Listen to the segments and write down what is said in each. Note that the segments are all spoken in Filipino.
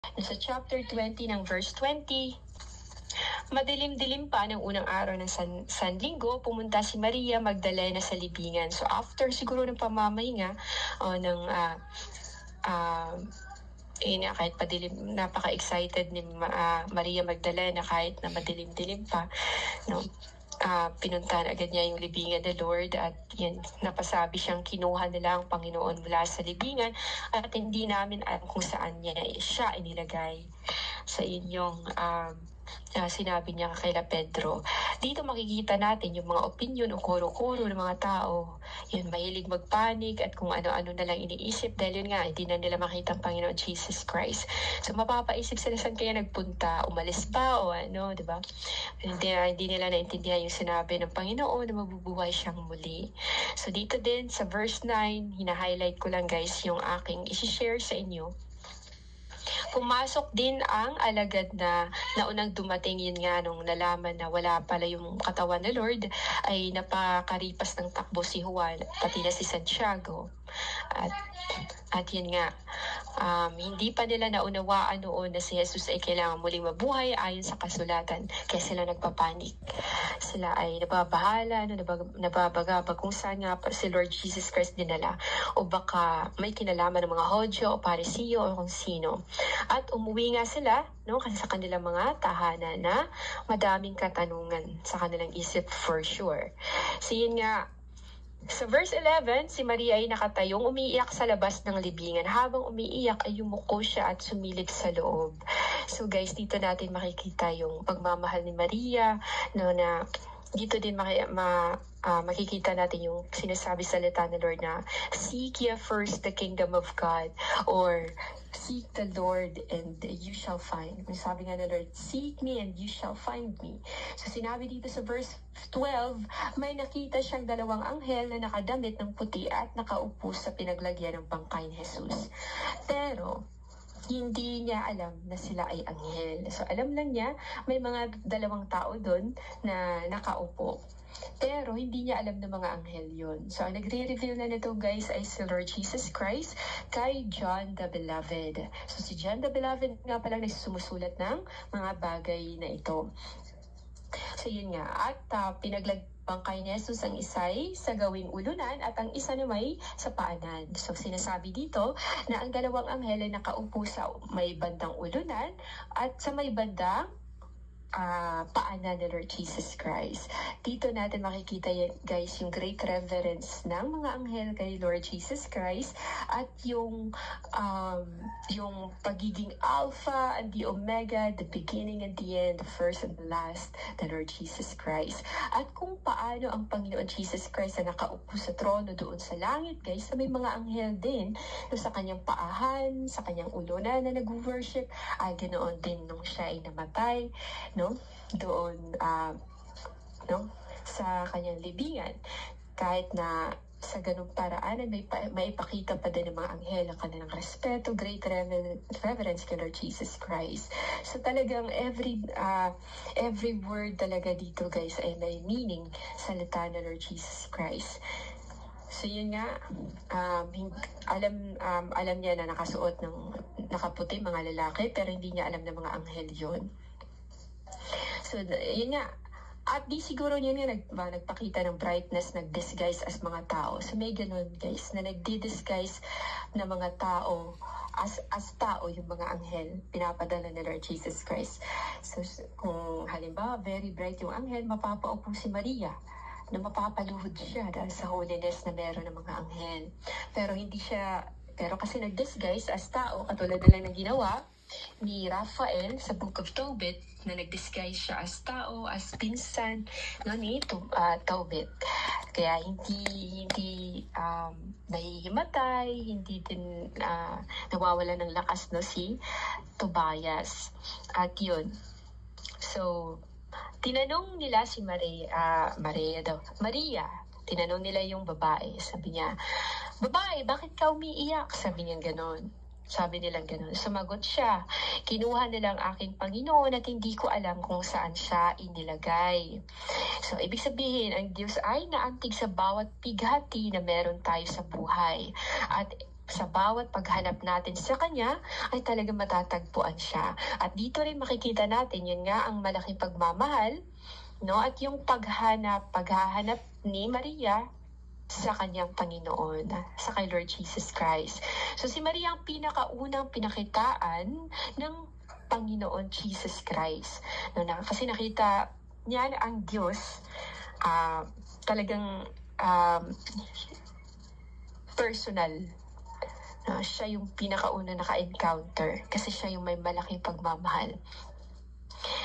Sa chapter 20 ng verse 20, madilim-dilim pa ng unang araw ng Sanlinggo, pumunta si Maria Magdalena sa libingan. So after siguro ng pamamahinga kahit padilim, napaka-excited ni Maria Magdalena kahit na madilim-dilim pa, no? Pinuntahan agad niya yung libingan ng Lord at yan, napasabi siyang kinuha nila ang Panginoon mula sa libingan at hindi namin alam kung saan siya inilagay. Sa inyong sinabi niya kay Pedro. Dito makikita natin yung mga opinion o kuro-kuro ng mga tao. Yun, mahilig magpanik at kung ano-ano na lang iniisip dahil yun nga, hindi na nila makita ang Panginoon Jesus Christ. So mapapaisip sila saan kaya nagpunta, umalis ba o ano, di ba? Hindi nila naintindihan yung sinabi ng Panginoon na mabubuhay siyang muli. So dito din sa verse 9, hina-highlight ko lang guys yung aking isi-share sa inyo. Pumasok din ang alagad na naunang dumating, yun nga nung nalaman na wala pala yung katawan ng Lord, ay napakaripas ng takbo si Juan, pati na si Santiago. At yun nga, hindi pa nila naunawaan noon na si Jesus ay kailangan muling mabuhay ayon sa kasulatan, kaya sila nagpapanik. Sila ay nababahala, nababagabag kung saan nga si Lord Jesus Christ dinala, o baka may kinalaman ng mga Hodyo o Parisiyo o kung sino. At umuwi nga sila, no, kasi sa kanilang mga tahanan na madaming katanungan sa kanilang isip for sure. So yun nga, sa verse 11, si Maria ay nakatayong umiiyak sa labas ng libingan. Habang umiiyak ay yumuko siya at sumilip sa loob. So guys, dito natin makikita yung pagmamahal ni Maria, no, na dito din makikita natin yung sinasabi sa salita ng Lord na seek ye first the kingdom of God, or seek the Lord and you shall find. Sabi nga ng Lord, seek me and you shall find me. So sinabi dito sa verse 12, may nakita siyang dalawang anghel na nakadamit ng puti at nakaupo sa pinaglagyan ng bangkay ni Jesus. Pero hindi niya alam na sila ay anghel. So alam lang niya, may mga dalawang tao doon na nakaupo. Pero hindi niya alam na mga anghel yun. So ang nagre-reveal na nito guys ay si Lord Jesus Christ kay John the Beloved. So si John the Beloved nga palang nagsumusulat ng mga bagay na ito. So yun nga, at bangkay ni Jesus ang isa'y sa gawing ulunan at ang isa naman sa paanan. So sinasabi dito na ang dalawang anghel ay nakaupo sa may bandang ulunan at sa may bandang paanan ni Lord Jesus Christ. Dito natin makikita guys yung great reverence ng mga anghel kay Lord Jesus Christ at yung pagiging Alpha and the Omega, the beginning and the end, the first and the last, the Lord Jesus Christ. At kung paano ang Panginoon Jesus Christ na nakaupo sa trono doon sa langit guys, na may mga anghel din no, sa kanyang paahan, sa kanyang ulunan na nag-worship, ay ganoon din nung siya ay namatay, no, doon sa kanyang libingan, kahit na sa ganung paraan ay may ipakita pa din ng mga anghel ang kanilang respeto, great reverence kay Lord Jesus Christ. So talagang every word talaga dito guys ay may meaning sa salita ng Lord Jesus Christ. So yun nga, alam niya na nakasuot ng nakaputi mga lalaki, pero hindi niya alam na mga anghel yun. So yun nga, at di siguro niya nagpakita ng brightness, nag-disguise as mga tao. So may ganun guys, na nagdi-disguise na mga tao as tao yung mga anghel, pinapadala ni Lord Jesus Christ. So kung halimbawa, very bright yung anghel, mapapaupo si Maria, na mapapaluhod siya dahil sa holiness na meron ng mga anghel. Pero kasi nag-disguise as tao, katulad na lang ng ginawa ni Raphael sa Book of Tobit, na nag-disguise siya as tao, as pinsan ni Tobit. Kaya hindi nahihimatay, hindi din nawawala ng lakas si Tobias. At yun. So, tinanong nila si Maria, tinanong nila yung babae. Sabi niya, babae, bakit ka umiiyak? Sabi niya ganon. Sabi nilang gano'n. Sumagot siya, kinuha nilang aking Panginoon at hindi ko alam kung saan siya inilagay. So, ibig sabihin, ang Diyos ay naantig sa bawat pighati na meron tayo sa buhay. At sa bawat paghanap natin sa Kanya ay talagang matatagpuan siya. At dito rin makikita natin, yun nga ang malaking pagmamahal, no? At yung paghahanap ni Maria sa kanyang Panginoon, sa kay Lord Jesus Christ. So si Maria ang pinakaunang pinakitaan ng Panginoon Jesus Christ. No, kasi nakita niya ang Diyos, talagang personal. Siya yung pinakauna naka-encounter kasi siya yung may malaking pagmamahal.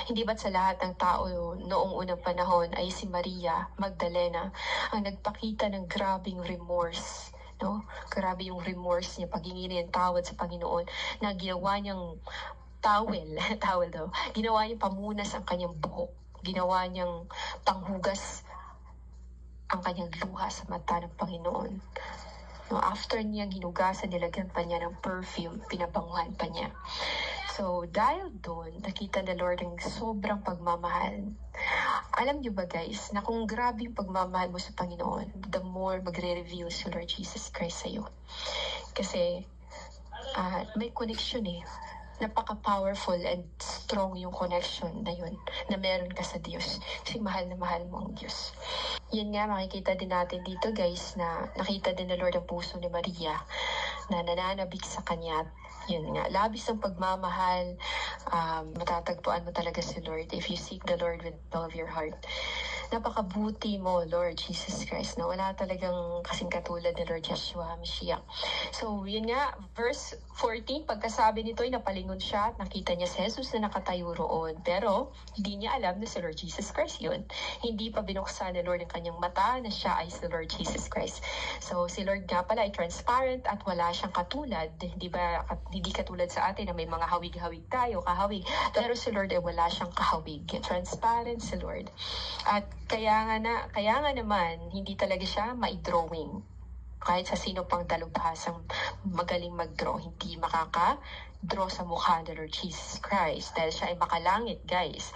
Hindi ba't sa lahat ng tao noong unang panahon ay si Maria Magdalena ang nagpakita ng grabing remorse, no? Grabe yung remorse niya, paghingi niya ng tawad sa Panginoon, na ginawa niyang towel daw. Ginawa niyang pamunas ang kanyang buhok. Ginawa niyang panghugas ang kanyang luha sa mata ng Panginoon. No, after niyang hinugasan, nilagyan pa niya ng perfume, pinabanguhan pa niya. So, dahil doon, nakita na Lord ang sobrang pagmamahal. Alam niyo ba guys, na kung grabe yung pagmamahal mo sa Panginoon, the more magre-reveal si Lord Jesus Christ sa'yo. Kasi, may connection Napaka-powerful and strong yung connection na yun, na meron ka sa Diyos. Kasi mahal na mahal mo ang Diyos. Yun nga, makikita din natin dito guys, na nakita din na Lord ang puso ni Maria, na nananabik sa Kanya. Yun nga, labis ang pagmamahal, matatagpuan mo talaga si Lord if you seek the Lord with all of your heart. Napakabuti mo, Lord Jesus Christ, na wala talagang kasing katulad ni Lord Yeshua Mashiach. So, yun nga, verse 14, pagkasabi nito ay napalingon siya at nakita niya si Jesus na nakatayo roon. Pero, hindi niya alam na si Lord Jesus Christ yun. Hindi pa binuksan ni Lord ang kanyang mata na siya ay si Lord Jesus Christ. So, si Lord nga pala ay transparent at wala siyang katulad. Hindi katulad sa atin na may mga hawig-hawig tayo, kahawig. Pero si Lord ay wala siyang kahawig. Transparent si Lord. At kaya nga naman, hindi talaga siya mai-drawing. Kahit sa sino pang dalubhasang magaling mag-draw, hindi makaka-draw sa mukha ni Lord Jesus Christ. Dahil siya ay makalangit, guys.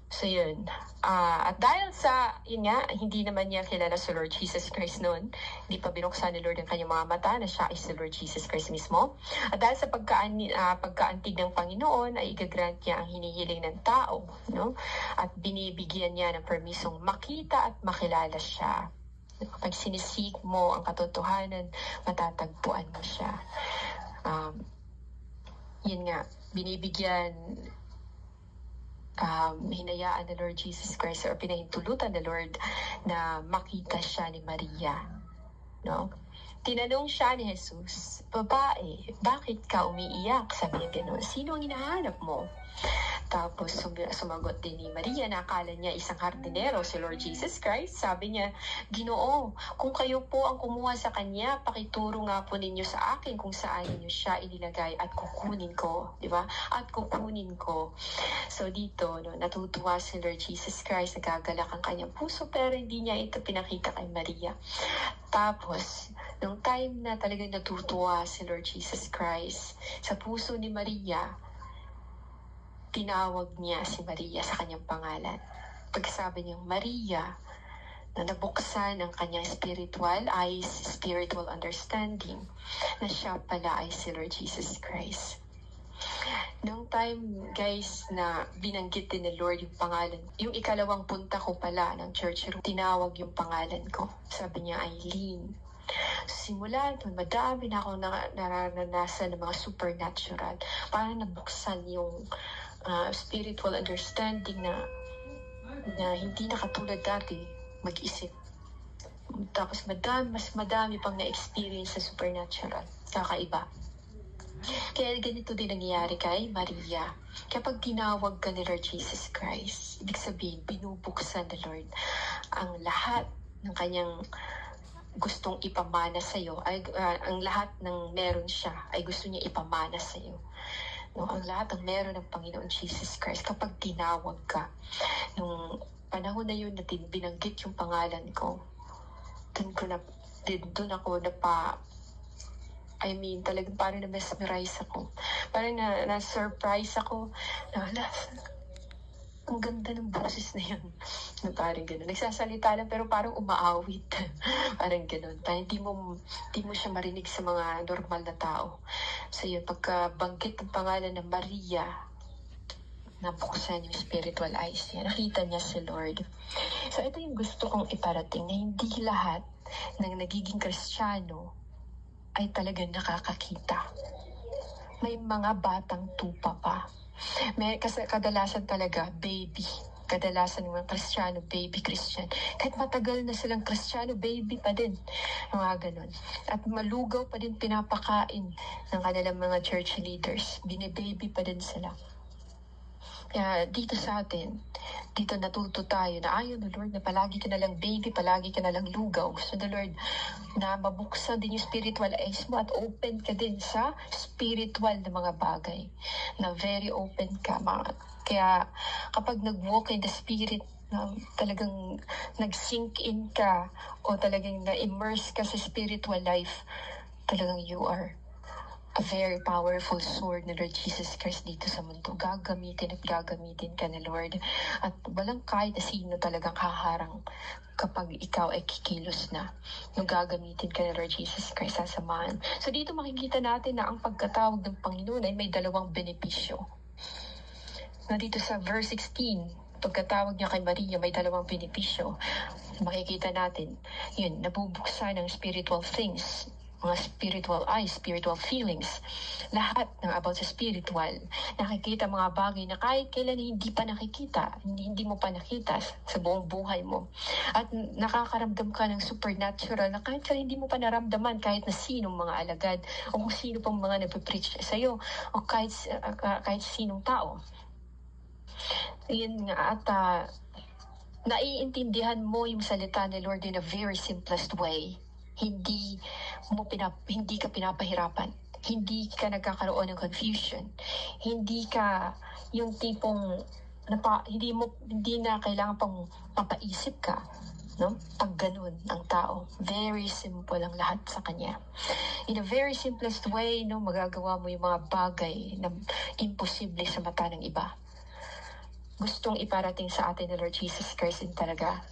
So yun. At dahil sa, yun nga, hindi naman niya kilala si Lord Jesus Christ noon. Hindi pa binuksan ni Lord ang kanyang mga mata na siya ay si Lord Jesus Christ mismo. At dahil sa pagkaantig ng Panginoon ay igagrant niya ang hinihiling ng tao. No? At binibigyan niya ng permisong makita at makilala siya. Kapag sinisik mo ang katotohanan, matatagpuan mo siya. Yun nga, binibigyan hinayaan ni Lord Jesus Christ or pinahintulutan ni Lord na makita siya ni Maria. No? Tinanong siya ni Jesus, "Babae, bakit ka umiiyak?" Sabi niya gano'n, "Sino ang hinahanap mo?" Tapos sumagot din ni Maria na akala niya isang hardinero, si Lord Jesus Christ. Sabi niya, "Ginoo, kung kayo po ang kumuha sa kanya, pakituro nga po ninyo sa akin kung saan ninyo siya inilagay at kukunin ko." Di ba? At kukunin ko. So dito, natutuwa si Lord Jesus Christ, nagagalak ang kanyang puso, pero hindi niya ito pinakita kay Maria. Tapos, nung time na talagang natutuwa si Lord Jesus Christ sa puso ni Maria, tinawag niya si Maria sa kanyang pangalan. Pagsabi niyang Maria, na nabuksan ang kanyang spiritual eyes, spiritual understanding, na siya pala ay si Lord Jesus Christ. Noong time, guys, na binanggit din ni Lord yung pangalan, yung ikalawang punta ko pala ng church room, tinawag yung pangalan ko. Sabi niya, Eileen. Simula doon, madami na akong nararanasan ng mga supernatural. Parang nabuksan yung spiritual understanding na hindi na katulad dati mag-isip. Tapos mas madami pang na-experience sa supernatural. Kakaiba. Kaya ganito din nangyayari kay Maria. Kapag tinawag ka ni Lord Jesus Christ, ibig sabihin, binubuksan ni Lord ang lahat ng kanyang gustong ipamana sa'yo. Ang lahat ng meron siya ay gusto niya ipamana sa'yo. No, ang lahat ng meron ng Panginoon Jesus Christ kapag tinawag ka. Nung panahon na yun na binanggit yung pangalan ko, doon ako talagang parang na-mesmerize ako. Parang na-surprise ako. Ang ganda ng boses na yun. Na parang gano'n. Nagsasalita lang pero parang umaawit. Parang gano'n. Parang hindi mo siya marinig sa mga normal na tao. So yun, pagkabanggit ng pangalan ng Maria, nabuksan yung spiritual eyes niya. Nakita niya si Lord. So ito yung gusto kong iparating na hindi lahat ng nagiging Kristiyano ay talagang nakakakita. May mga batang tupa pa. Kasi kadalasan talaga, baby. Kadalasan ng mga Kristiyano, baby Christian. Kahit matagal na silang Kristiyano, baby pa din. Mga ganun. At malugaw pa din pinapakain ng kanilang mga church leaders. Binibaby pa din sila. Kaya dito sa atin, dito natuto tayo na ayaw ng Lord na palagi ka na lang baby, palagi ka na lang lugaw. Gusto ng Lord na mabuksan din yung spiritual eyes mo at open ka din sa spiritual na mga bagay. Na very open ka. Kaya kapag nag-walk in the spirit, na talagang nag-sink in ka o talagang na-immerse ka sa spiritual life, talagang you are a very powerful sword na Lord Jesus Christ dito sa mundo. Gagamitin at gagamitin ka na Lord. At walang kahit na sino talagang haharang kapag ikaw ay kikilos na. Nung gagamitin ka na Lord Jesus Christ, sasamahan. So dito makikita natin na ang pagkatawag ng Panginoon ay may dalawang benepisyo. Na dito sa verse 16, pagkatawag niya kay Maria, may dalawang benepisyo. Makikita natin, yun, nabubuksan ng spiritual things, mga spiritual eyes, spiritual feelings, lahat ng about sa spiritual, nakikita mga bagay na kahit kailan hindi pa nakikita, hindi mo pa nakita sa buong buhay mo. At nakakaramdam ka ng supernatural na kahit kailan hindi mo pa naramdaman kahit na sinong mga alagad o kung sino pang mga nagpe-preach sa'yo o kahit sinong tao. Yun nga, at naiintindihan mo yung salita ni Lord in a very simplest way. Hindi ka pinapahirapan. Hindi ka nagkakaroon ng confusion. Hindi ka yung tipong hindi na kailangan pang mapaisip ka, no? Pag ganun ang tao, very simple ang lahat sa kanya. In a very simplest way, no, magagawa mo yung mga bagay na imposible sa mata ng iba. Gustong iparating sa atin ni Lord Jesus Christ din talaga,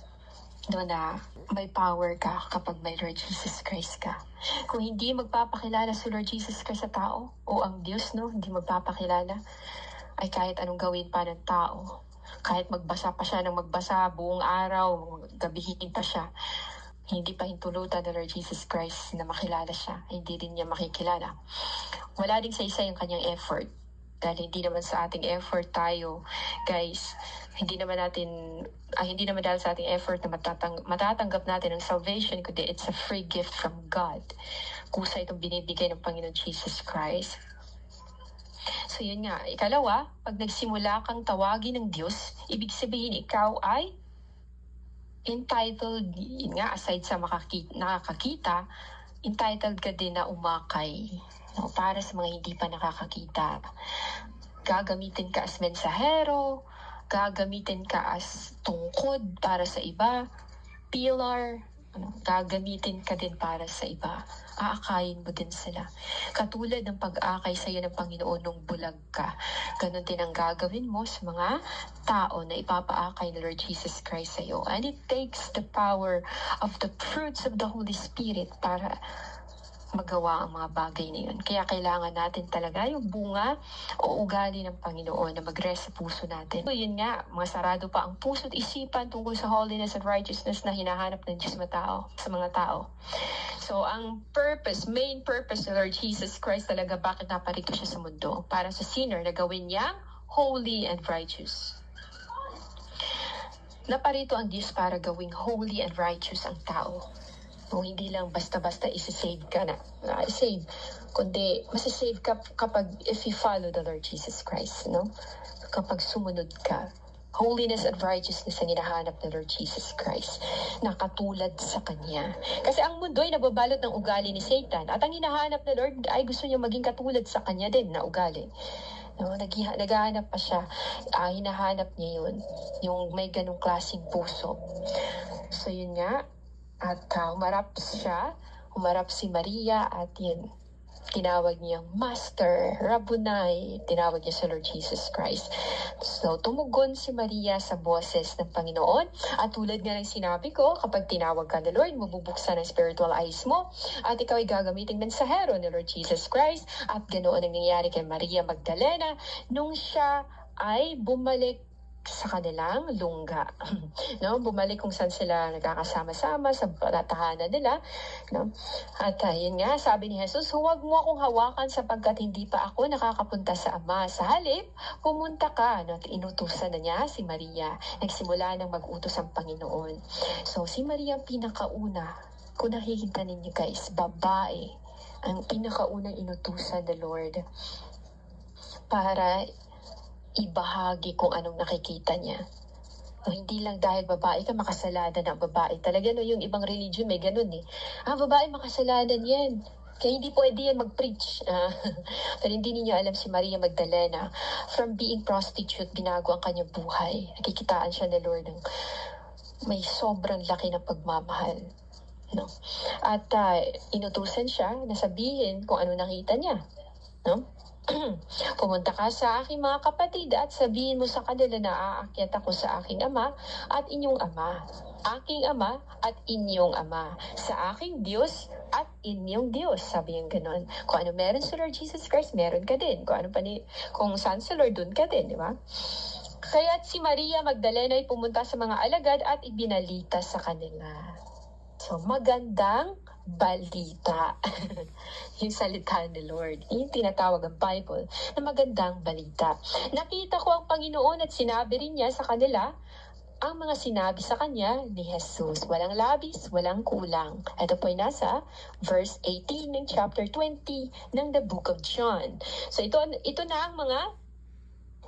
no, na may power ka kapag may Lord Jesus Christ ka. Kung hindi magpapakilala si Lord Jesus Christ sa tao, o ang Diyos, no, hindi magpapakilala, ay kahit anong gawin pa ng tao, kahit magbasa pa siya ng magbasa buong araw, gabihin pa siya, hindi pa hintulutan ng Lord Jesus Christ na makilala siya, hindi din niya makikilala. Wala ding sa isa yung kanyang effort. Dahil hindi naman sa ating effort tayo, guys, hindi naman dahil sa ating effort na matatanggap natin ang salvation, kundi it's a free gift from God. Kusa itong binibigay ng Panginoon Jesus Christ. So yun nga, ikalawa, pag nagsimula kang tawagin ng Diyos, ibig sabihin ikaw ay entitled, yun nga, aside sa nakakakita, entitled ka din na umakay. No, para sa mga hindi pa nakakakita. Gagamitin ka as mensahero, gagamitin ka as tungkod para sa iba, pillar, gagamitin ka din para sa iba. Aakayin mo din sila. Katulad ng pag-akay sa iyo ng Panginoon nung bulag ka. Ganon din ang gagawin mo sa mga tao na ipapaakay ng Lord Jesus Christ sa iyo. And it takes the power of the fruits of the Holy Spirit para magawa ang mga bagay na yun. Kaya kailangan natin talaga yung bunga o ugali ng Panginoon na mag-rest sa puso natin. So yun nga, mga sarado pa ang puso at isipan tungkol sa holiness and righteousness na hinahanap ng Diyos sa mga tao. So ang main purpose ng Lord Jesus Christ talaga, bakit naparito siya sa mundo? Para sa sinner na gawin niyang holy and righteous. Naparito ang Diyos para gawing holy and righteous ang tao. Kung hindi lang basta-basta isi-save ka na. Save. Kundi, masisave ka kapag if you follow the Lord Jesus Christ, no? Kapag sumunod ka. Holiness and righteousness ang hinahanap ng Lord Jesus Christ. Nakatulad sa Kanya. Kasi ang mundo ay nababalot ng ugali ni Satan. At ang hinahanap ng Lord ay gusto niya maging katulad sa Kanya din na ugali. No, naghahanap pa siya. Hinahanap niya yun. Yung may ganong klaseng puso. So yun nga. At humarap si Maria at yun, tinawag niyang Master, Rabboni, tinawag niya sa Lord Jesus Christ. So, tumugon si Maria sa boses ng Panginoon. At tulad nga ng sinabi ko, kapag tinawag ka ng Lord, mabubuksan ang spiritual eyes mo at ikaw ay gagamiting mensahero ni Lord Jesus Christ. At ganoon ang nangyayari kay Maria Magdalena nung siya ay bumalik sa kanilang lungga. No? Bumalik kung saan sila nagkakasama-sama sa tahanan nila. No? At yun nga, sabi ni Jesus, huwag mo akong hawakan sapagkat hindi pa ako nakakapunta sa Ama. Sa halip, pumunta ka. No? Inutusan na niya si Maria. Nagsimula ng mag-utos ang Panginoon. So, si Maria ang pinakauna. Kung nakikita ninyo guys, babae ang pinakaunang inutusan ng Lord para ibahagi kung anong nakikita niya. Hindi lang dahil babae ka, makasalanan ang babae. Talaga no, yung ibang religion may ganun eh. Babae makasalanan yan. Kaya hindi pwede yan mag-preach. Pero hindi niyo alam si Maria Magdalena, from being prostitute, binago ang kanyang buhay. Nakikitaan siya ng Lord ng may sobrang laki ng pagmamahal. No? At inutusan siya na sabihin kung ano nakita niya. No? Pumunta ka sa aking mga kapatid at sabihin mo sa kanila na aakyat ako sa aking ama at inyong ama, aking ama at inyong ama, sa aking Diyos at inyong Diyos. Sabi yung ganon. Kung ano meron sa Lord Jesus Christ, meron ka din. Kung saan sa Lord, dun ka din, di ba? Kaya't si Maria Magdalena ay pumunta sa mga alagad at ibinalita sa kanila. So, magandang balita. Yung salita ni Lord. Yung tinatawag ang Bible na magandang balita. Nakita ko ang Panginoon at sinabi rin niya sa kanila ang mga sinabi sa kanya ni Jesus. Walang labis, walang kulang. Ito po ay nasa verse 18 ng chapter 20 ng the book of John. So ito na ang mga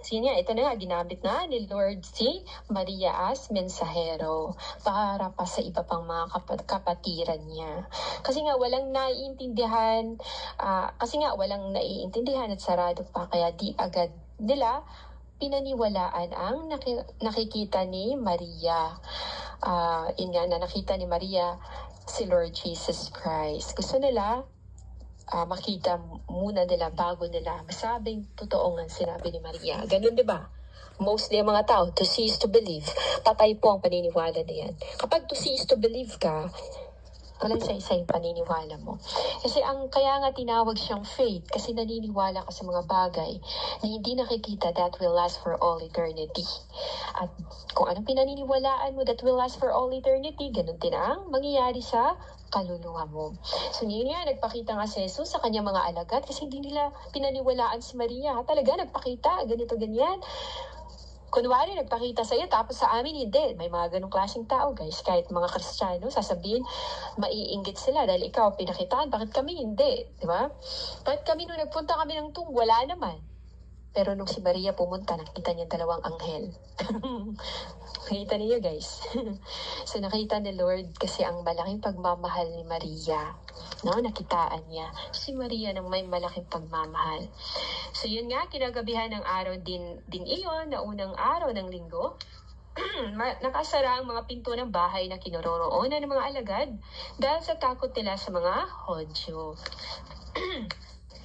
ito na nga, ginamit na ni Lord si Maria as mensahero para pa sa iba pang mga kapatiran niya. Kasi nga walang naiintindihan at sarado pa, kaya di agad nila pinaniwalaan ang nakikita ni Maria. Yun nga na nakita ni Maria si Lord Jesus Christ. Gusto nila makita muna nila bago nila masabing totoo nga sinabi ni Maria. Ganun, di ba? Mostly ang mga tao, to see is to believe. Patay po ang paniniwala na yan. Kapag to see is to believe ka, walang isa-isa yung paniniwala mo. Kasi kaya nga tinawag siyang faith, kasi naniniwala ka sa mga bagay na hindi nakikita that will last for all eternity. At kung anong pinaniniwalaan mo that will last for all eternity, ganun din ang mangyayari sa kaluluwa mo. So yun nga, nagpakita nga si Jesus sa kanyang mga alagad kasi hindi nila pinaniwalaan si Maria. Talaga, nagpakita, ganito, ganyan. Kunwari, nagpakita sa iyo, tapos sa amin, hindi. May mga ganong klaseng tao, guys. Kahit mga Kristiyano, sasabihin, maiinggit sila dahil ikaw pinakitaan. Bakit kami hindi? Diba? Bakit kami nung nagpunta kami ng wala naman. Pero nung si Maria pumunta, nakita niya dalawang anghel. Nakita niyo guys. So nakita ni Lord kasi ang malaking pagmamahal ni Maria. No, nakitaan niya si Maria ng may malaking pagmamahal. So yun nga, kinagabihan ng araw din iyon, na unang araw ng linggo. Nakasara ang mga pinto ng bahay na kinaroroonan ng mga alagad dahil sa takot nila sa mga Hodyo.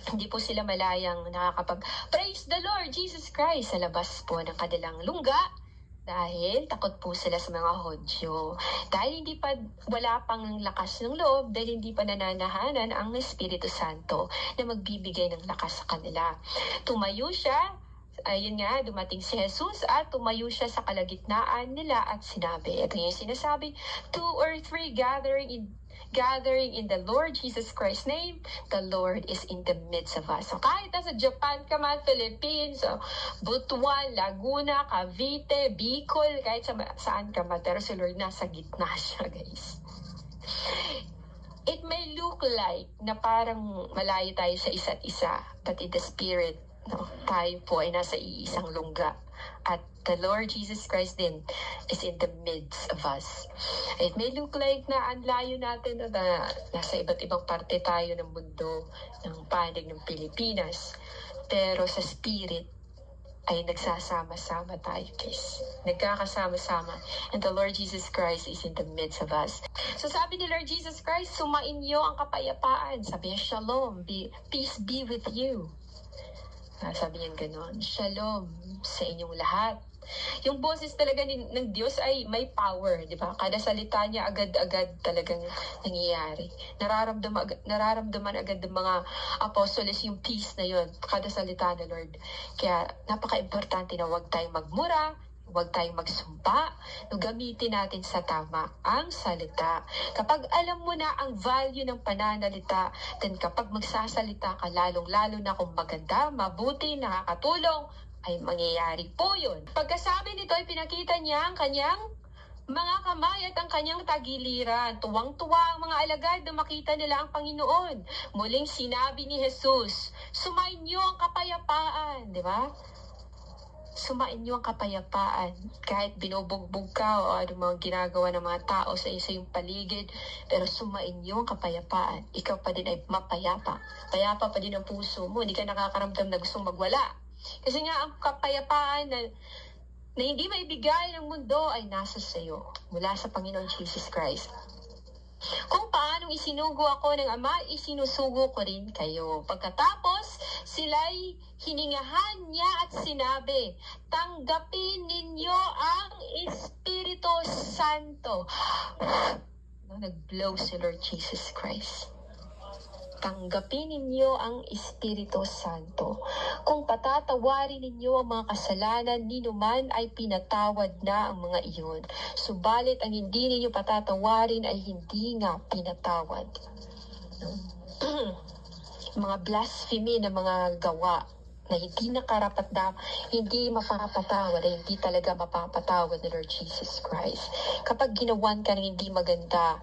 Hindi po sila malayang nakakapag-praise the Lord Jesus Christ sa labas po ng kanilang lungga dahil takot po sila sa mga Hodyo. Dahil wala pang lakas ng loob, dahil hindi pa nananahanan ang Espiritu Santo na magbibigay ng lakas sa kanila. Tumayo siya, ayun nga, dumating si Jesus at tumayo siya sa kalagitnaan nila at sinabi, ito yung sinasabi, 2 or 3 gathering in the Lord Jesus Christ's name, the Lord is in the midst of us. So kahit nasa Japan ka man, Philippines, Butuan, Laguna, Cavite, Bicol, kahit saan ka man, pero si Lord nasa gitna siya, guys. It may look like na parang malayo tayo sa isa't isa, but in the spirit, no, tayo po ay nasa iisang lungga. At the Lord Jesus Christ din is in the midst of us. It may look like na ang layo natin na nasa iba't ibang parte tayo ng mundo, ng panig ng Pilipinas. Pero sa spirit, ay nagsasama-sama tayo, guys. Nagkakasama-sama. And the Lord Jesus Christ is in the midst of us. So sabi ni Lord Jesus Christ, sumain niyo ang kapayapaan. Sabi niya, shalom, peace be with you. Sabi niya gano'n, shalom sa inyong lahat. Yung boses talaga ng Diyos ay may power, di ba? Kada salita niya agad-agad talagang nangyayari. Nararamdaman agad ng mga apostoles yung peace na yon, kada salita ng Lord. Kaya napaka-importante na huwag tayong magmura, huwag tayong magsumpa, gamitin natin sa tama ang salita. Kapag alam mo na ang value ng pananalita, then kapag magsasalita ka, lalong-lalo na kung maganda, mabuti, nakakatulong, ay mangyayari po yun. Pagkasabi nito ay pinakita niya ang kanyang mga kamay at ang kanyang tagiliran. Tuwang-tuwa ang mga alagad na makita nila ang Panginoon. Muling sinabi ni Jesus, sumain niyo ang kapayapaan. Di ba? Sumain niyo ang kapayapaan. Kahit binubugbog ka o ano mga ginagawa ng mga tao sa iyong paligid, pero sumain niyo ang kapayapaan. Ikaw pa din ay mapayapa. Payapa pa din ang puso mo. Hindi ka nakakaramdam na gustong magwala. Kasi nga ang kapayapaan na hindi maibigay ng mundo ay nasa sayo mula sa Panginoon Jesus Christ. Kung paanong isinugo ako ng Ama, isinusugo ko rin kayo. Pagkatapos, sila'y hiningahan niya at sinabi, tanggapin ninyo ang Espiritu Santo. Nag-blow si Lord Jesus Christ. Tanggapin ninyo ang Espiritu Santo. Kung patatawarin ninyo ang mga kasalanan, ninuman ay pinatawad na ang mga iyon. Subalit ang hindi ninyo patatawarin ay hindi nga pinatawad. Mga blasphemy na mga gawa na hindi nakarapat na, hindi mapapatawad, ay hindi talaga mapapatawad ni Lord Jesus Christ. Kapag ginawan ka ng hindi maganda,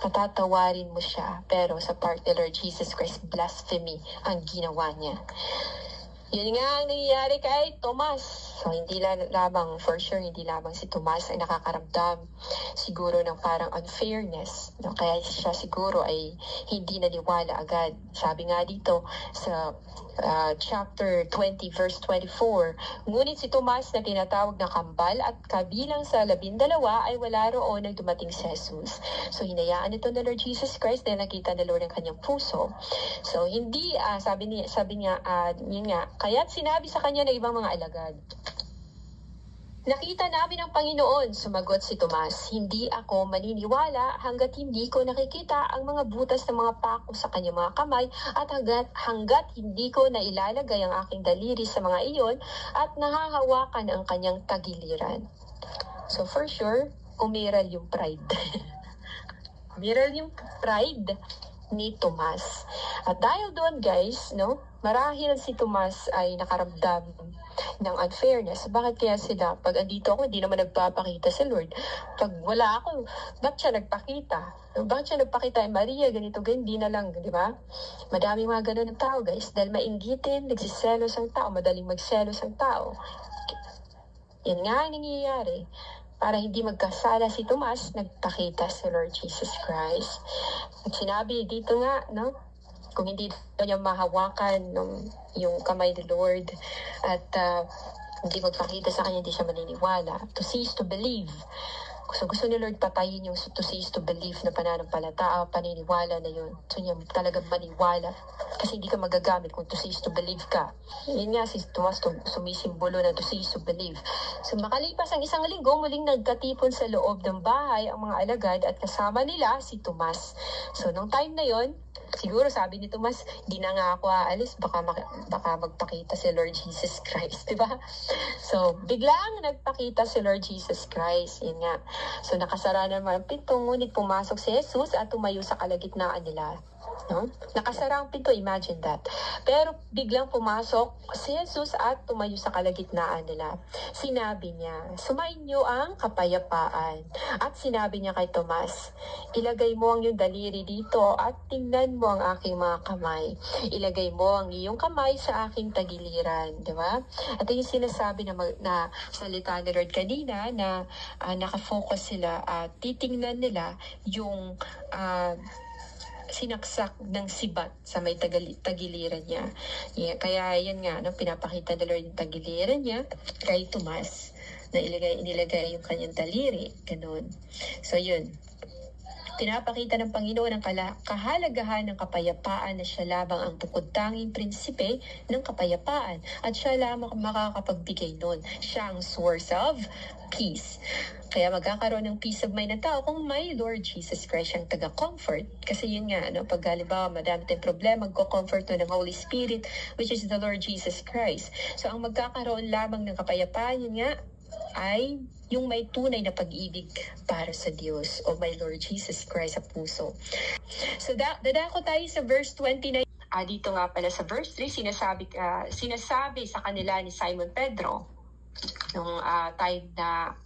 patatawarin mo siya. Pero sa part ni Lord Jesus Christ, blasphemy ang ginawa niya. Yun nga ang nangyayari kay Tomas. So, hindi lamang, for sure, hindi lamang si Tomas ay nakakaramdam siguro ng parang unfairness. Kaya siya siguro ay hindi naniwala agad. Sabi nga dito sa chapter 20 verse 24, ngunit si Tomas na tinatawag na kambal at kabilang sa 12 ay wala roon nang dumating si Jesus. So hinayaan ito ng Lord Jesus Christ dahil nakita ng Lord ang kanyang puso. So hindi, sabi niya, yun nga, kaya't sinabi sa kanya ng ibang mga alagad, nakita namin ang Panginoon, sumagot si Tomas, hindi ako maniniwala hanggat hindi ko nakikita ang mga butas ng mga pako sa kanyang mga kamay at hanggat hindi ko nailalagay ang aking daliri sa mga iyon at nahahawakan ang kanyang tagiliran. So for sure, umiral yung pride. Umiral yung pride ni Tomas. At dahil doon guys, marahil si Tomas ay nakaramdam ng unfairness. Bakit kaya sila, pag andito ako, hindi naman nagpapakita sa Lord. Pag wala ako, bakit siya nagpakita? Bakit siya nagpakita? Maria, ganito, hindi na lang, di ba? Madaming mga ganun ng tao, guys. Dahil mainggitin, nagsiselos ang tao, madaling magselos ang tao. Yan nga ang nangyayari. Para hindi magkasala si Tomas, nagpakita si Lord Jesus Christ. At sinabi dito nga, kung hindi niya mahawakan yung kamay ni Lord at hindi magpakita sa kanya, hindi siya maniniwala. To see is to believe. Gusto ni Lord patayin yung to see is to believe na pananampalataya, paniniwala na yun. So niya talagang maniwala. Kasi hindi ka magagamit kung to see is to believe ka. Yun nga si Tomas sumisimbolo na to see is to believe. So makalipas ang isang linggo, muling nagkatipon sa loob ng bahay ang mga alagad at kasama nila si Tomas. So nung time na yon, siguro sabi ni Tomas, di na nga ako aalis, baka magpakita si Lord Jesus Christ, di ba? So, biglang nagpakita si Lord Jesus Christ, yun nga. So, nakasara naman ang pinto, ngunit pumasok si Jesus at tumayo sa kalagitnaan nila. Nakasara ang pinto, imagine that. Pero biglang pumasok si Jesus at tumayo sa kalagitnaan nila. Sinabi niya, sumain niyo ang kapayapaan. At sinabi niya kay Tomas, ilagay mo ang iyong daliri dito at tingnan mo ang aking mga kamay. Ilagay mo ang iyong kamay sa aking tagiliran. Diba? At yung sinasabi na salita ni Lord kanina na nakafocus sila at titingnan nila yung sinaksak ng sibat sa may tagiliran niya. Kaya yan nga, no, pinapakita ng Lord yung tagiliran niya kay Tomas na inilagay yung kanyang daliri. Ganun. So yun. Pinapakita ng Panginoon ang kahalagahan ng kapayapaan na siya lamang ang bukod-tanging prinsipe ng kapayapaan at siya lamang makakapagbigay nun. Siya ang source of peace. Kaya magkakaroon ng peace of mind ng tao kung may Lord Jesus Christ siyang taga-comfort. Kasi yun nga, no, pag halimbawa madami tayong problema, magko-comfort to ng Holy Spirit, which is the Lord Jesus Christ. So ang magkakaroon lamang ng kapayapaan, yun nga, ay yung may tunay na pag-ibig para sa Diyos o may Lord Jesus Christ sa puso. So dadako tayo sa verse 29. Dito nga pala sa verse 3, sinasabi sa kanila ni Simon Pedro, nung time na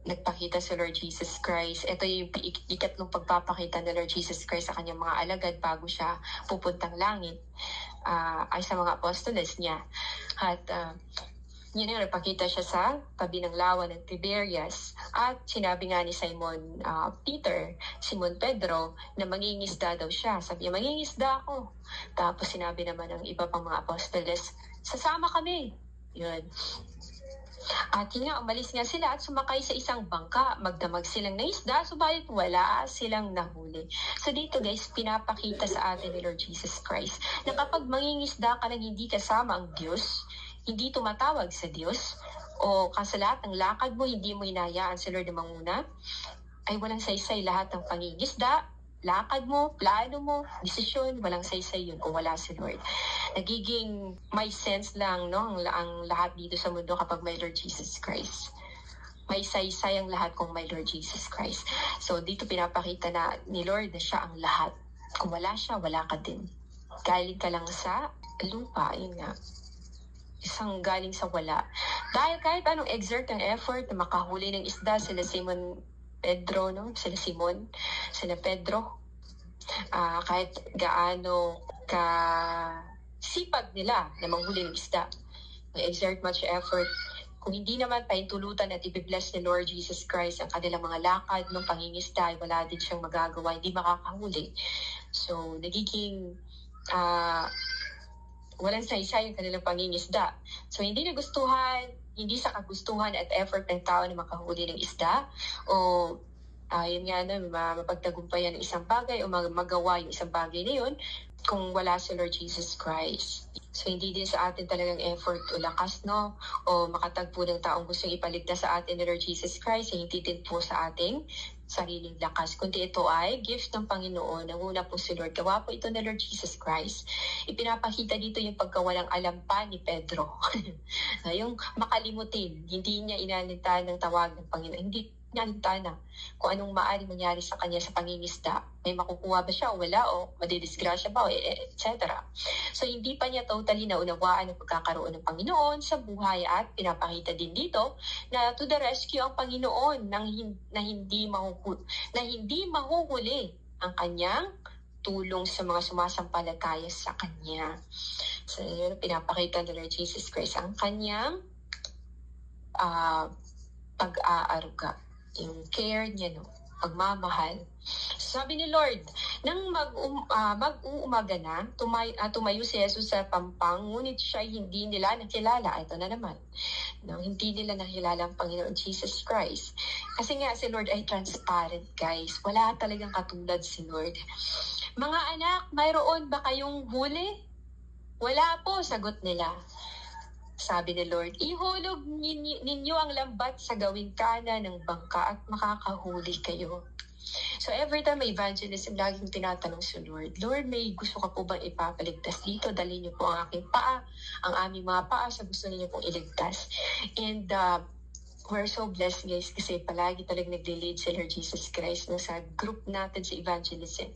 nagpakita sa Lord Jesus Christ. Ito yung ikatlong pagpapakita ng Lord Jesus Christ sa kanyang mga alagad bago siya pupuntang langit ay sa mga apostoles niya. At yun yung nagpakita siya sa tabi ng lawa ng Tiberias. At sinabi nga ni Simon Pedro, na mangingisda daw siya. Sabi niya, mangingisda ako. Tapos sinabi naman ng iba pang mga apostoles, sasama kami. Yun. At yun nga, umalis nga sila at sumakay sa isang bangka. Magdamag silang naisda, subalit wala silang nahuli. So dito guys, pinapakita sa atin ni Lord Jesus Christ na kapag mangingisda ka lang hindi kasama ang Diyos, hindi tumatawag sa Diyos, o sa lahat ng lakad mo, hindi mo hinayaan sa Lord na manguna, ay walang saysay lahat ng pangingisda, lakad mo, plano mo, desisyon, walang saysay yun kung wala si Lord. Nagiging may sense lang, no, ang lahat dito sa mundo kapag may Lord Jesus Christ. May saysay ang lahat kung may Lord Jesus Christ. So dito pinapakita na ni Lord na siya ang lahat. Kung wala siya, wala ka din. Galing ka lang sa lupa, yun nga. Isang galing sa wala. Dahil kahit anong exert ng effort na makahuli ng isda, sila Pedro, no? Sila Pedro, kahit gaano sipag nila na manghuli ng isda, exert much effort, kung hindi naman pahintulutan at ibibless ni Lord Jesus Christ ang kanilang mga lakad ng pangingisda, ay wala din siyang magagawa, hindi makakahuli. So, nagiging walang saysay yung kanilang pangingisda. So, hindi sa kagustuhan at effort ng tao na makahuli ng isda, o yun nga na, mapagtagumpayan ng isang bagay o magawa yung isang bagay na yun kung wala si Lord Jesus Christ. So, hindi din sa atin talagang effort o lakas, no? O makatagpo ng taong gustong ipaligtas sa atin ni Lord Jesus Christ, hindi din po sa ating sariling lakas, kundi ito ay gift ng Panginoon. Nanguna po si Lord. Gawa po ito na Lord Jesus Christ. Ipinapakita dito yung pagkawalang alam pa ni Pedro. Yung makalimutin, hindi niya inalintahan ng tawag ng Panginoon. Hindi niya alintahan kung anong maaaring mangyari sa kanya sa pangingisda. May makukuha ba siya o wala, o madidisgrasya ba, etc. So hindi pa niya totally naunawaan ang pagkakaroon ng Panginoon sa buhay, at pinapakita din dito na to the rescue ang Panginoon na hindi mahuhuli ang kanyang tulong sa mga sumasampalataya sa kanya. So yun, pinapakita ni Lord Jesus Christ ang kanyang pag-aaruga, yung care niya, no, pagmamahal. Sabi ni Lord, nang mag-uumaga na, tumayo si Jesus sa pampang, ngunit siya hindi nila nakilala. Ito na naman. No, hindi nila nakilala ang Panginoon Jesus Christ. Kasi nga si Lord ay transparent, guys. Wala talagang katulad si Lord. Mga anak, mayroon ba kayong huli? Wala po, sagot nila. Sabi ni Lord, ihulog ninyo ang lambat sa gawing kanan ng bangka at makakahuli kayo. So every time may evangelism, laging tinatanong si Lord, Lord, may gusto ka po bang ipapaligtas dito? Dalhin niyo po ang aking paa, ang aming mga paa sa gusto niyo pong iligtas. And we're so blessed, guys, kasi palagi talagang nagle-lead si Lord Jesus Christ, no, sa group natin sa evangelism.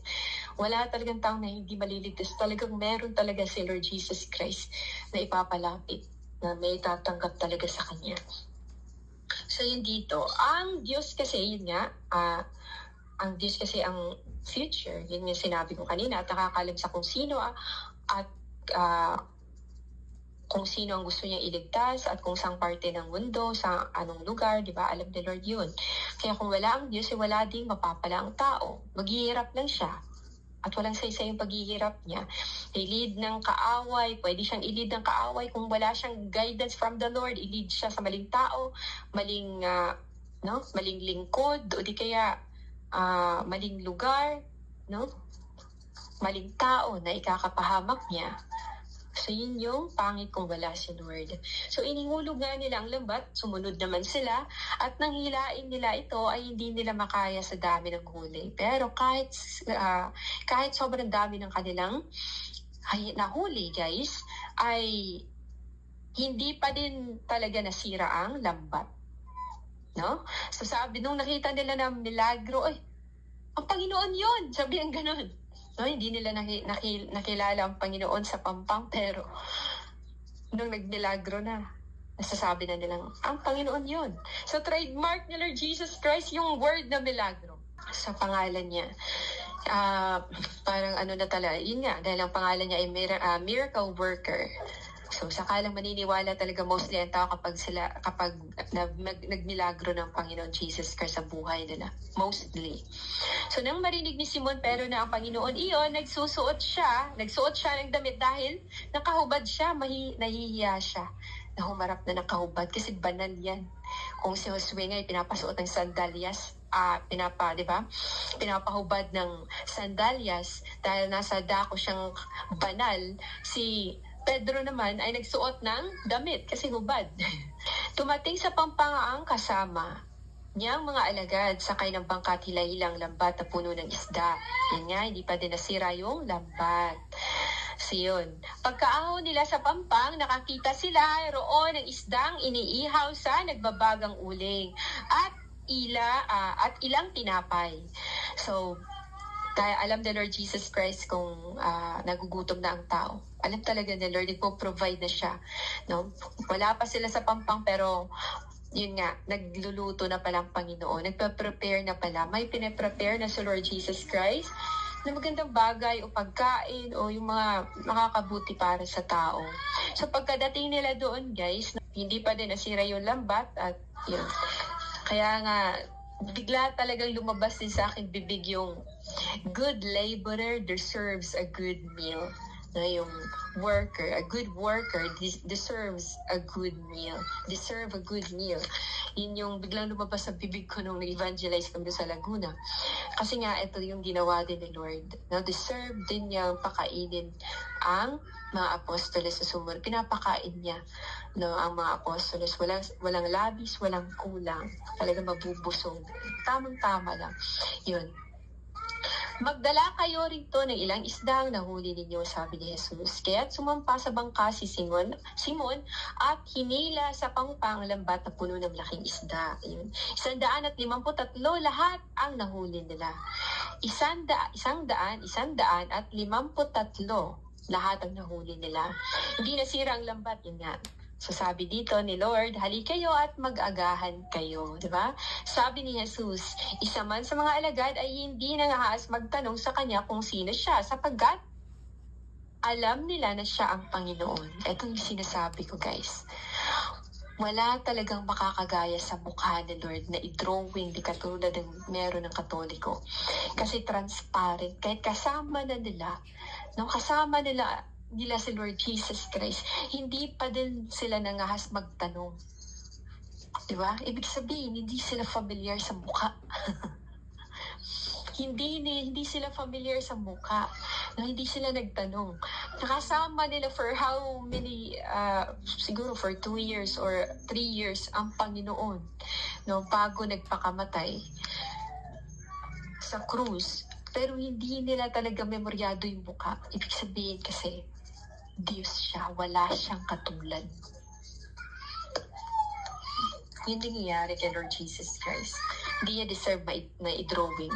Wala talagang taong na hindi maliligtas. Talagang meron talaga si Lord Jesus Christ na ipapalapit, na may tatanggap talaga sa Kanya. So yun dito. Ang Diyos kasi, yun nga, ang Diyos kasi ang future. Yun yung sinabi ko kanina, at nakakalam sa kung sino at kung sino ang gusto niyang iligtas at kung saang parte ng mundo, sa anong lugar, di ba? Alam ni Lord yun. Kaya kung wala ang Diyos, wala ding mapapala ang tao. Maghihirap lang siya. At walang saysay yung paghihirap niya. I-lead ng kaaway, pwede siyang i-lead ng kaaway. Kung wala siyang guidance from the Lord, i-lead siya sa maling tao, maling lingkod, o di kaya maling lugar, no? Maling tao na ikakapahamak niya. So, yun yung pangit kung wala si Lord. So, inihulog nga nila ang lambat, sumunod naman sila, at nang hilain nila ito ay hindi nila makaya sa dami ng huli. Pero kahit sobrang dami ng kanilang nahuli, guys, ay hindi pa din talaga nasira ang lambat. No? So, sabi, nung nakita nila na milagro, ay, ang Panginoon yun! Sabi ang ganun. No, hindi nila nakilala ang Panginoon sa pampang, pero nung nagmilagro na, nasasabi na nilang, ang Panginoon yun. So, trademark ni Lord Jesus Christ yung word na milagro sa pangalan niya. Parang na talaga, yun nga, dahil ang pangalan niya ay miracle worker. So, sakalang maniniwala talaga mostly ang tao kapag nagmilagro ng Panginoon Jesus Christ sa buhay nila. Mostly. So, nang marinig ni Simon pero na ang Panginoon iyon, nagsuot siya ng damit dahil nakahubad siya, nahihiya siya. Nahumarap na nakahubad kasi banal yan. Kung si Josue nga pinapasuot ng sandalyas, pinapahubad ng sandalyas dahil nasa dako siyang banal, si Pedro naman ay nagsuot ng damit kasi hubad. Tumating sa pampangaang kasama niyang mga alagad, sakay ng bangkat hilahilang lambat na puno ng isda. Yan nga, hindi pa din nasira yung lambat. So yun, pagkaahon nila sa pampang, nakakita sila roon ng isdang iniihaw sa nagbabagang uling at ilang tinapay. So, kaya alam ni Lord Jesus Christ kung nagugutom na ang tao. Alam talaga ni Lord, nagpo-provide na siya. No? Wala pa sila sa pampang, pero yun nga, nagluluto na pala ang Panginoon. Nagpa-prepare na pala. May pinaprepare na si Lord Jesus Christ na magandang bagay o pagkain o yung mga makakabuti para sa tao. So pagkadating nila doon, guys, hindi pa din nasira yung lambat at yun. Kaya nga, bigla talagang lumabas din sa akin bibig yung good laborer deserves a good meal. Na yung a good worker deserves a good meal. Deserve a good meal. Yun yung biglang lumabas sa bibig ko nung nag-evangelize kami sa Laguna. Kasi nga, ito yung ginawa din ni Lord. Now, deserve din niyang pakainin ang mga apostoles sa sumunod. Pinapakain niya ang mga apostoles. Walang labis, walang kulang. Talaga mabubusog. Tamang-tama lang. Yun. Magdala kayo rito ng ilang isdang nahuli ninyo, sabi ni Jesus. Kaya't sumampa sa bangka si Simon at hinila sa pangpang lambat na puno ng laking isda. 153 lahat ang nahuli nila. 153 lahat ang nahuli nila. Hindi nasira ang lambat, yun nga. So sabi dito ni Lord, hali kayo at mag-agahan kayo. Diba? Sabi ni Jesus, isa man sa mga alagad ay hindi nangahaas magtanong sa kanya kung sino siya, sapagkat alam nila na siya ang Panginoon. Ito yung sinasabi ko, guys. Wala talagang makakagaya sa mukha ni Lord na i-drawing di katulad ng meron ng Katoliko. Kasi transparent. Kahit kasama nila si Lord Jesus Christ, hindi pa din sila nangahas magtanong. Diba? Ibig sabihin, hindi sila familiar sa mukha. hindi sila familiar sa mukha. No, hindi sila nagtanong. Nakasama nila for how many, siguro for 2 years or 3 years ang Panginoon. No, bago nagpakamatay sa krus. Pero hindi nila talaga memoryado yung mukha. Ibig sabihin kasi, Diyos siya, wala siyang katulad. Yun din nangyayari kay Lord Jesus Christ. Hindi niya deserve na i-drawing.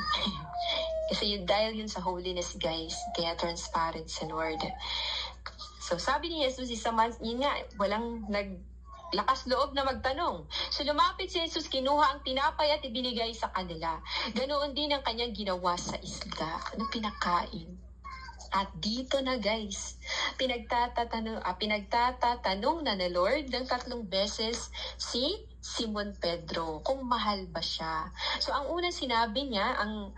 Kasi dahil yun sa holiness, guys, kaya transparent sa Lord. So sabi ni Jesus, yun nga, walang lakas loob na magtanong. So lumapit si Jesus, kinuha ang tinapay at ibinigay sa kanila. Ganoon din ang kanyang ginawa sa isda. Ano pinakain? At dito na guys, pinagtatatanong na ni Lord ng 3 beses si Simon Pedro kung mahal ba siya. So ang unang sinabi niya, ang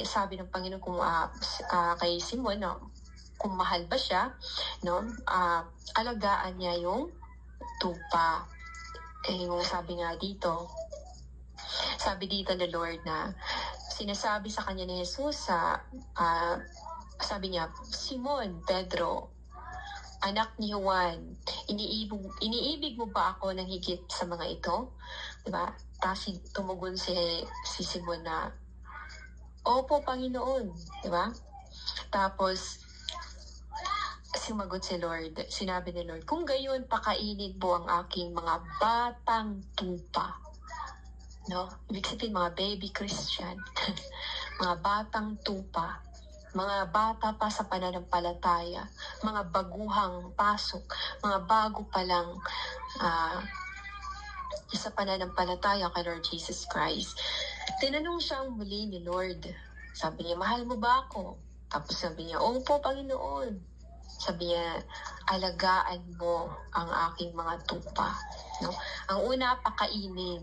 sabi ng Panginoon kung kay Simon, no, kung mahal ba siya, no, alagaan niya yung tupa. Yung sabi nga dito, sabi dito ni Lord na sinasabi sa kanya ni Jesus sabi niya, Simon, Pedro, anak ni Juan, iniibig mo ba ako ng higit sa mga ito? Diba? Tapos tumugon si Simon na, Opo, Panginoon. Diba? Tapos, sumagot si Lord, sinabi ni Lord, kung gayon, pakainin po ang aking mga batang tupa. No? Ibig sabihin, mga baby Christian. Mga batang tupa. Mga bata pa sa pananampalataya, mga baguhang pasok, mga bago pa lang sa pananampalataya kay Lord Jesus Christ. Tinanong siya muli ni Lord. Sabi niya, mahal mo ba ako? Tapos sabi niya, Opo, Panginoon. Sabi niya, alagaan mo ang aking mga tupa. No? Ang una, pakainin.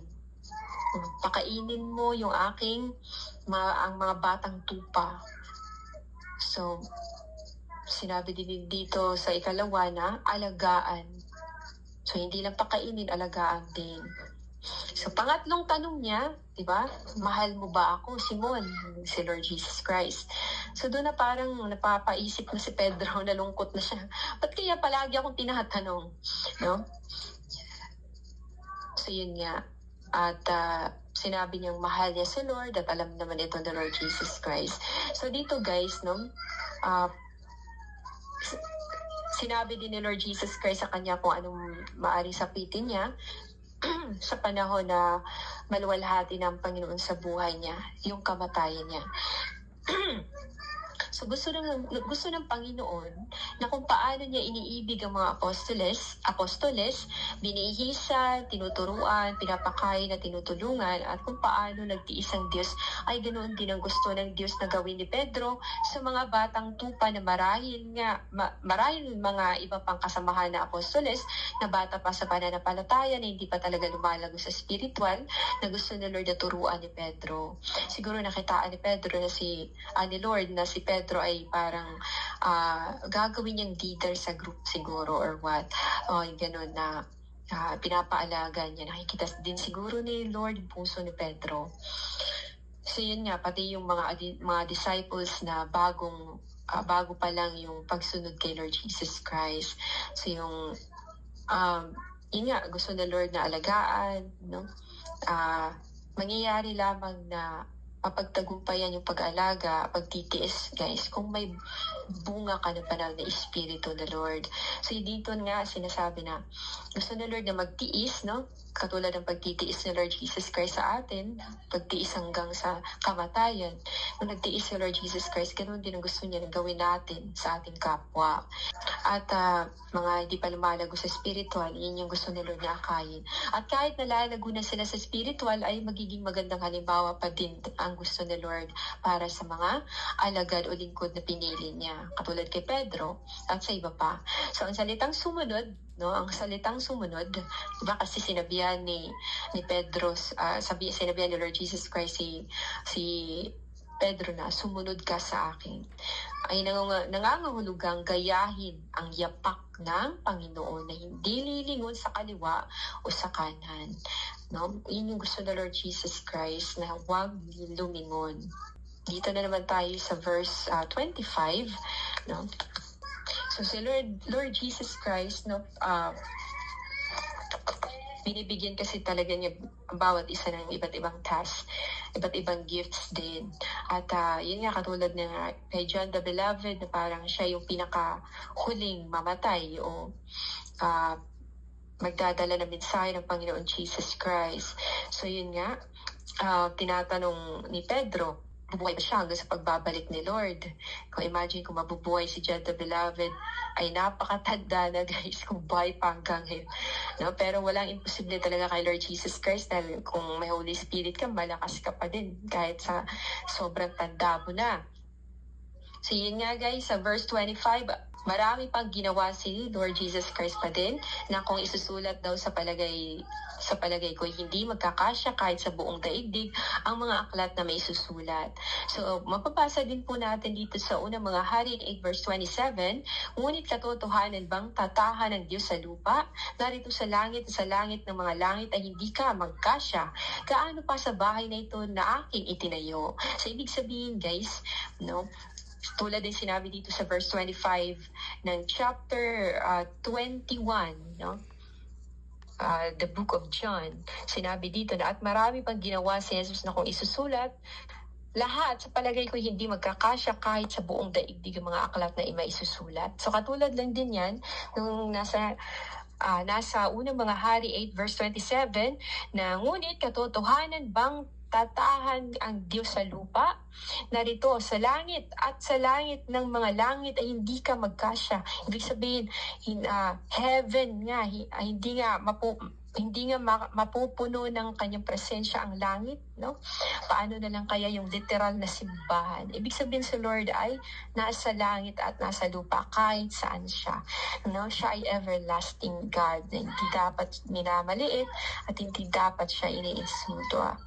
Pakainin mo yung aking ang mga batang tupa. So, sinabi din dito sa ikalawa na alagaan. So, hindi lang pakainin, alagaan din. So, pangatlong tanong niya, di ba? Mahal mo ba ako, Simon? Si Lord Jesus Christ. So, doon na parang napapaisip na si Pedro, nalungkot na siya. Ba't kaya palagi akong tinatanong? No? So, yun nga. At sinabi niyang mahal niya si Lord at alam naman ito ng Lord Jesus Christ. So dito guys, no, sinabi din ni Lord Jesus Christ sa kanya kung anong maaaring sapitin niya sa panahon na maluwalhati ng Panginoon sa buhay niya, yung kamatayan niya. So gusto ng Panginoon na kung paano niya iniibig ang mga apostoles, binihisa, tinuturuan, pinapakain at tinutulungan, at kung paano nagtiis ang Diyos, ay ganoon din ang gusto ng Diyos na gawin ni Pedro sa mga batang tupa na marahil mga iba pang kasamahan na apostoles na bata pa sa pananampalataya na hindi pa talaga lumalago sa spiritual, na gusto ni Lord na turuan ni Pedro. Siguro nakitaan ni Pedro na ni Lord na si Pedro ay parang gagawin niyang leader sa group siguro or what. Gano'n na pinapaalaga niya. Nakikita din siguro ni Lord yung puso ni Pedro. So yun nga, pati yung mga disciples na bago pa lang yung pagsunod kay Lord Jesus Christ. So yung yun nga, gusto ng Lord na alagaan, no? Mangyayari lamang na mapagtagumpayan yung pag-alaga, pagtitiis, guys, kung may bunga ka ng banal na Espiritu ng Lord. So, dito nga, sinasabi na gusto ng Lord na magtiis, no? Katulad ng pagtitiis ng Lord Jesus Christ sa atin, pagtiis hanggang sa kamatayan. Nung nagtiis si Lord Jesus Christ, ganoon din ang gusto niya na gawin natin sa ating kapwa. At mga hindi pa lumalago sa spiritual, yun yung gusto ni Lord na akayin. At kahit nalalago na sila sa spiritual, ay magiging magandang halimbawa pa din ang gusto ni Lord para sa mga alagad o lingkod na pinili niya. Katulad kay Pedro at sa iba pa. So, ang salitang sumunod, no, diba kasi sinabihan ni Pedro, sinabihan ni Lord Jesus Christ si Pedro na sumunod ka sa akin, ay nangangahulugang gayahin ang yapak ng Panginoon na hindi lilingon sa kaliwa o sa kanan. No? Yun yung gusto ng Lord Jesus Christ na huwag lumingon. Dito na naman tayo sa verse 25. No? So si Lord Jesus Christ, no, binibigyan kasi talaga niya bawat isa ng iba't ibang task, iba't ibang gifts din. At yun nga, katulad na kay John the Beloved, na parang siya yung pinakahuling mamatay o magdadala ng mensahe ng Panginoon Jesus Christ. So yun nga, tinatanong ni Pedro, bubuhay ba siya hanggang sa pagbabalik ni Lord? Kung imagine kung mabubuhay si John the Beloved, ay napakatanda na guys kung buhay pa hanggang ngayon. No? Pero walang imposible talaga kay Lord Jesus Christ dahil kung may Holy Spirit ka, malakas ka pa din kahit sa sobrang tanda mo na. So yun nga guys, sa verse 25, marami pang ginawa si Lord Jesus Christ pa din na kung isusulat daw sa palagay ko, hindi magkakasya kahit sa buong daigdig ang mga aklat na may susulat. So mapapasa din po natin dito sa unang mga Hari 8 verse 27, ngunit katotohanan bang tatahan ng Diyos sa lupa? Narito sa langit ng mga langit ay hindi ka magkasya. Gaano pa sa bahay na ito na aking itinayo? So ibig sabihin guys, no, tulad din sinabi dito sa verse 25 ng chapter 21, no? The book of John, sinabi dito na at marami pang ginawa si Jesus na kung isusulat, lahat sa palagay ko hindi magkakasya kahit sa buong daigdig ang mga aklat na imaisusulat. So katulad lang din yan nung nasa unang mga Hari 8 verse 27 na ngunit katotohanan bang tatahan ang Diyos sa lupa? Narito, sa langit at sa langit ng mga langit ay hindi ka magkasya. Ibig sabihin, heaven nga, hindi nga mapupuno ng kanyang presensya ang langit, no? Paano na lang kaya yung literal na simbahan? Ibig sabihin sa Lord ay nasa langit at nasa lupa kahit saan siya. No? Siya ay everlasting God na hindi dapat minamaliit at hindi dapat siya iniinsulto.